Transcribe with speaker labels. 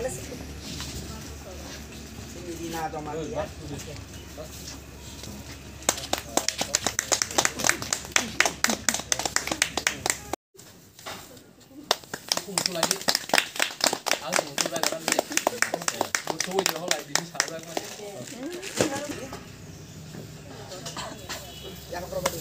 Speaker 1: alas. Hindi na ito mag-iyak.
Speaker 2: Muncul lagi, langsung muncul lagi kan dia. Muncul itu kalau lagi di sana kan.
Speaker 1: Yang properti.